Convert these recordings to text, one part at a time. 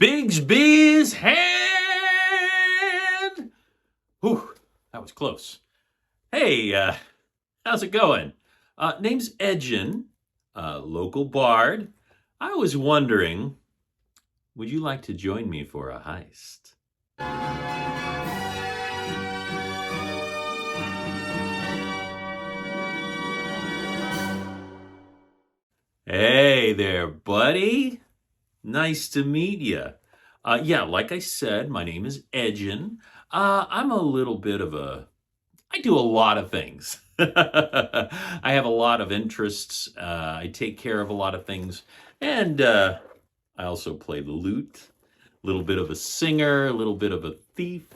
Bigsby's hand. Whew, that was close. Hey, how's it going? Name's Edgin, local bard. I was wondering, would you like to join me for a heist? Hey there, buddy. Nice to meet you. Yeah, like I said, my name is Edgin. I'm a little bit of a I do a lot of things. I have a lot of interests. I take care of a lot of things. And I also play the lute, a little bit of a singer, a little bit of a thief.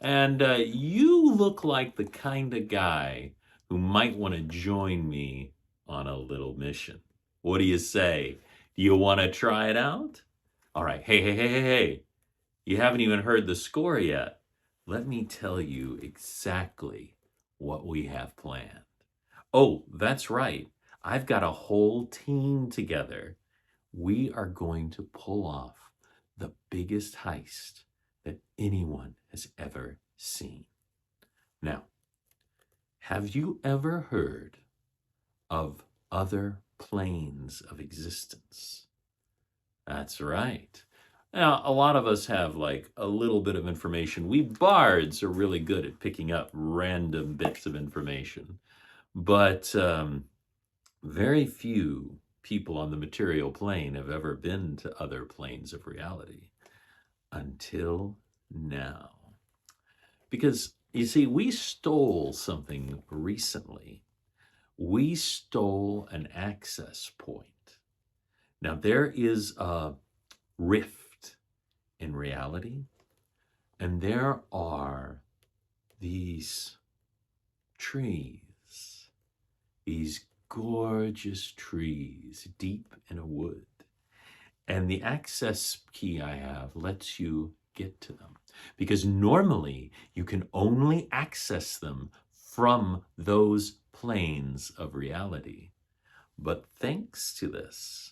And you look like the kind of guy who might want to join me on a little mission. What do you say? Do you want to try it out? All right. Hey. You haven't even heard the score yet. Let me tell you exactly what we have planned. Oh, that's right. I've got a whole team together. We are going to pull off the biggest heist that anyone has ever seen. Now, have you ever heard of other planes of existence? That's right. Now, a lot of us have like a little bit of information. We bards are really good at picking up random bits of information, but very few people on the material plane have ever been to other planes of reality until now. Because, you see, we stole something recently. We stole an access point. Now, there is a rift in reality, and there are these trees, these gorgeous trees deep in a wood. And the access key I have lets you get to them, because normally you can only access them from those planes of reality. But thanks to this,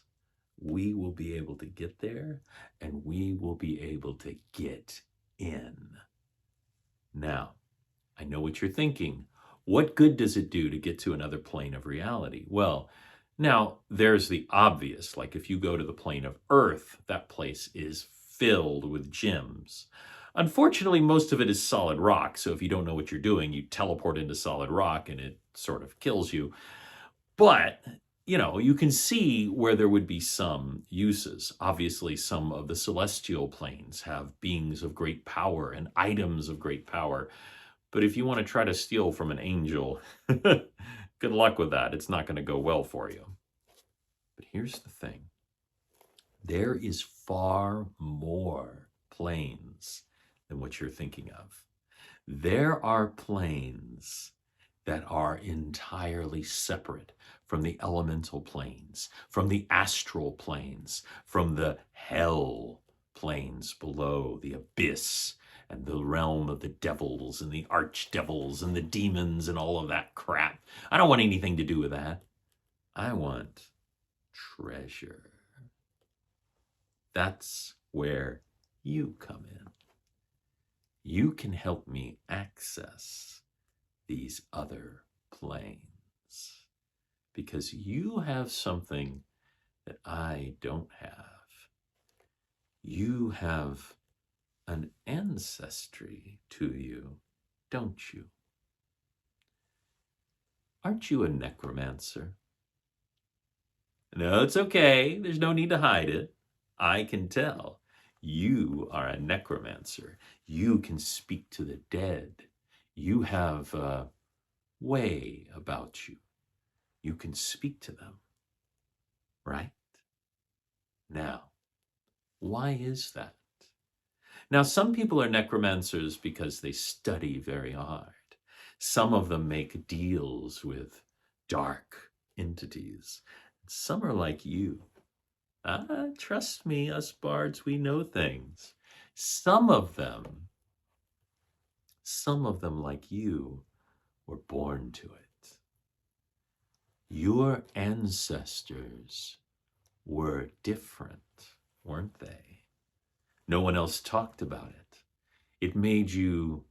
we will be able to get there, and we will be able to get in. Now, I know what you're thinking. What good does it do to get to another plane of reality? Well, now there's the obvious, like if you go to the plane of Earth, that place is filled with gems. Unfortunately, most of it is solid rock, so if you don't know what you're doing, you teleport into solid rock and it sort of kills you. But you can see where there would be some uses. Obviously, some of the celestial planes have beings of great power and items of great power. But if you want to try to steal from an angel, good luck with that. It's not going to go well for you. But here's the thing. There is far more planes than what you're thinking of. There are planes that are entirely separate from the elemental planes, from the astral planes, from the hell planes below, the abyss, and the realm of the devils and the archdevils and the demons and all of that crap. I don't want anything to do with that. I want treasure. That's where you come in. You can help me access these other planes, because you have something that I don't have. You have an ancestry to you, don't you? Aren't you a necromancer? No, it's okay. There's no need to hide it. I can tell. You are a necromancer. You can speak to the dead. You have a way about you. You can speak to them, right? Now, why is that? Now, some people are necromancers because they study very hard. Some of them make deals with dark entities. Some are like you. Trust me, us bards, we know things. Some of them like you, were born to it. Your ancestors were different, weren't they? No one else talked about it. It made you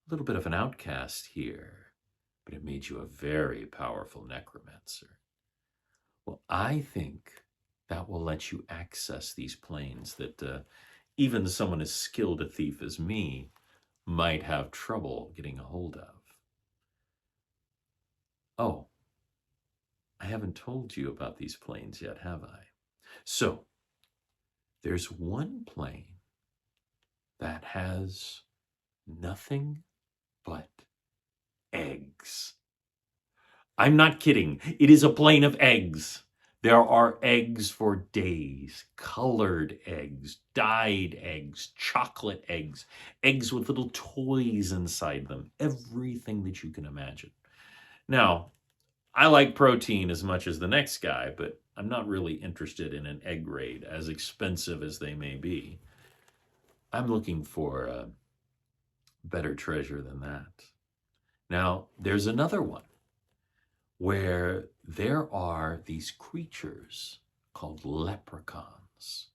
a little bit of an outcast here, but it made you a very powerful necromancer. Well, I think that will let you access these planes that even someone as skilled a thief as me might have trouble getting a hold of. Oh, I haven't told you about these planes yet, have I? So, there's one plane that has nothing but eggs. I'm not kidding. It is a plane of eggs. There are eggs for days, colored eggs, dyed eggs, chocolate eggs, eggs with little toys inside them, everything that you can imagine. Now, I like protein as much as the next guy, but I'm not really interested in an egg raid, as expensive as they may be. I'm looking for a better treasure than that. Now, there's another one where there are these creatures called leprechauns.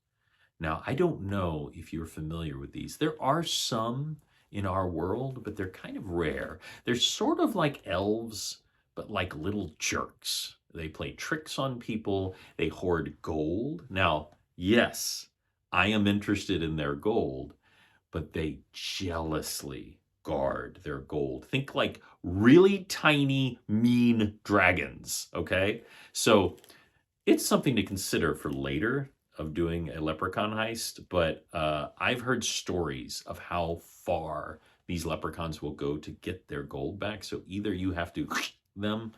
Now, I don't know if you're familiar with these. There are some in our world, but they're kind of rare. They're sort of like elves, but like little jerks. They play tricks on people. They hoard gold. Now, yes, I am interested in their gold, but they jealously guard their gold. Think like really tiny, mean dragons, okay? So it's something to consider for later of doing a leprechaun heist, but I've heard stories of how far these leprechauns will go to get their gold back. So either you have to them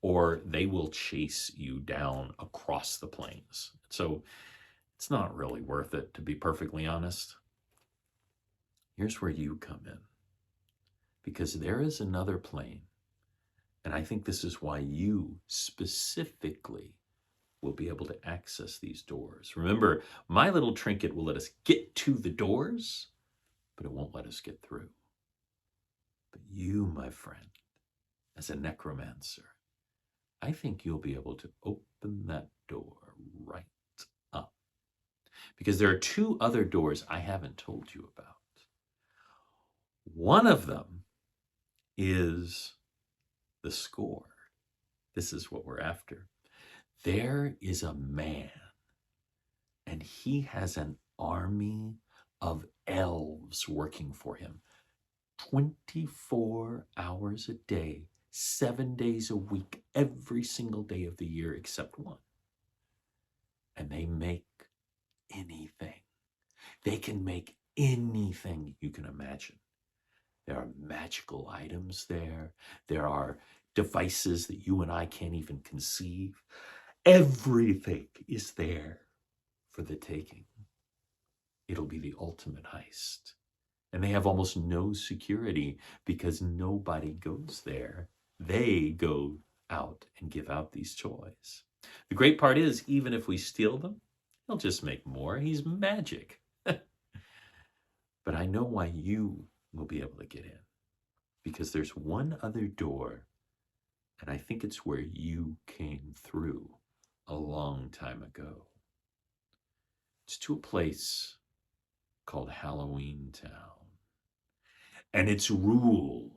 or they will chase you down across the plains. So it's not really worth it, to be perfectly honest. Here's where you come in, because there is another plane, and I think this is why you specifically will be able to access these doors. Remember, my little trinket will let us get to the doors, but it won't let us get through. But you, my friend, as a necromancer, I think you'll be able to open that door right up. Because there are two other doors I haven't told you about. One of them is the score. This is what we're after. There is a man, and he has an army of elves working for him 24 hours a day, 7 days a week, every single day of the year except one. And they make anything. They can make anything you can imagine. There are magical items there. There are devices that you and I can't even conceive. Everything is there for the taking. It'll be the ultimate heist. And they have almost no security because nobody goes there. They go out and give out these toys. The great part is, even if we steal them, he'll just make more. He's magic. But I know why you will be able to get in. Because there's one other door, and I think it's where you came through a long time ago. It's to a place called Halloween Town. And it's ruled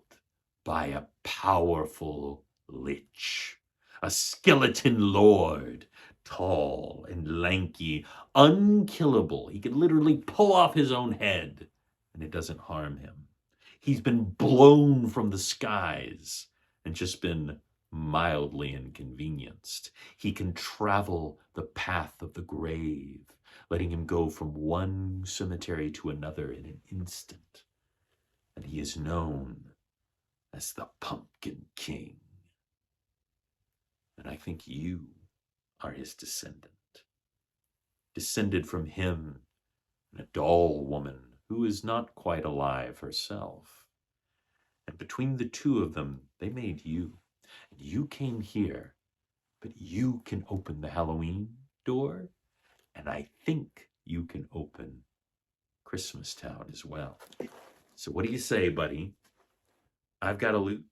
by a powerful lich, a skeleton lord, tall and lanky, unkillable. He could literally pull off his own head, and it doesn't harm him. He's been blown from the skies and just been mildly inconvenienced. He can travel the path of the grave, letting him go from one cemetery to another in an instant. And he is known as the Pumpkin King. And I think you are his descendant. Descended from him and a doll woman who is not quite alive herself. And between the two of them, they made you. And you came here, but you can open the Halloween door, and I think you can open Christmas Town as well. So what do you say, buddy? I've got a loot.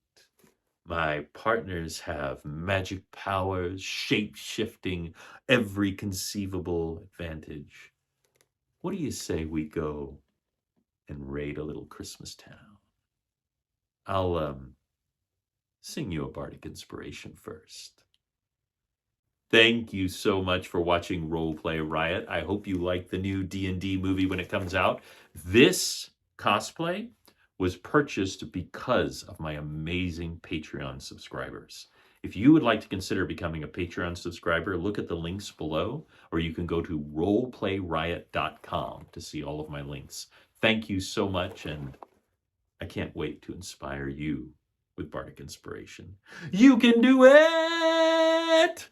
My partners have magic powers, shape-shifting, every conceivable advantage. what do you say we go and raid a little Christmas town? I'll sing you a bardic inspiration first. Thank you so much for watching Roleplay Riot. I hope you like the new D&D movie when it comes out. This cosplay was purchased because of my amazing Patreon subscribers. If you would like to consider becoming a Patreon subscriber, look at the links below, or you can go to roleplayriot.com to see all of my links. Thank you so much, and I can't wait to inspire you with bardic inspiration. You can do it!